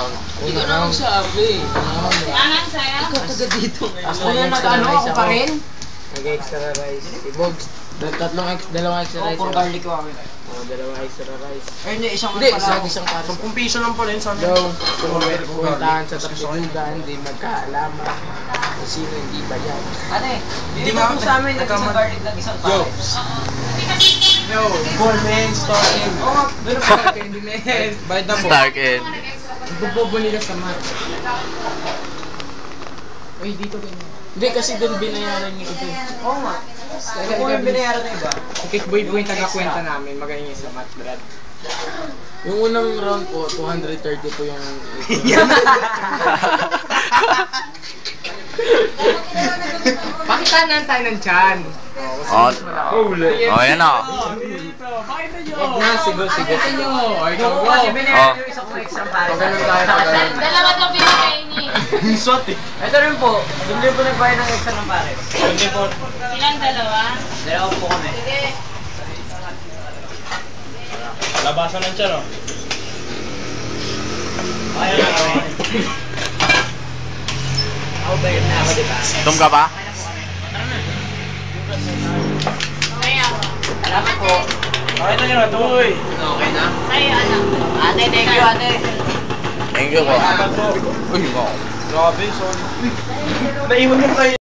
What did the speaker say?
round. Hindi ko na sabi. Angan sa'yo? Ikaw taga dito. Ako na nag-ano ako pa rin. Nag-extra rice. Si Bogs. Dalawang extra rice. Puro garlic ko kami. Dalawang extra rice. Ay, hindi, isang Hindi, pala ako. isang pares. 10 piso lang pala yun sa amin. Daw, pumuntahan sa Tapilugan, hindi magkaalaman. Kung sino hindi ba yan. Ate, dito po sa amin, nag-isang garlic lang isang pares. Yo, Paul men, starting. Oo nga, doon ako sa candy men. Bayad na po. Dark end. Bubobo nila sa mat. Uy, dito ganyan. Hindi, kasi doon binayaran yung iba. Oo nga. Kung yung binayaran na iba. Si Kickboy po yung taga-kwenta namin, magaling yung sa mat, Brad. Yung unang round po, 230 po yung... Pakitanan tayo ng chan. Oh, yan o. Pakita nyo. Sigo. Pakita nyo. Ay, go. Binayaran yung isang extra pares. Pagano'n tayo, pagano'n. Dalawa daw binigay ni. Swat eh. Ito rin po, doon po nagbayad ng extra ng pares. Hindi po. Ilang dalawa? Dalawa po kami. Sige. Labasan ng chan, oh. Okay na ako. Ako bayad na ako, di ba? Tum ka pa? Okay ako. Salamat po. Pakita nyo na, Tuy. Okay na? Sa'yo, anak. Ate, thank you, ate. Thank you po. Uy, wow. Grabe, sorry. Naiwan mo tayo.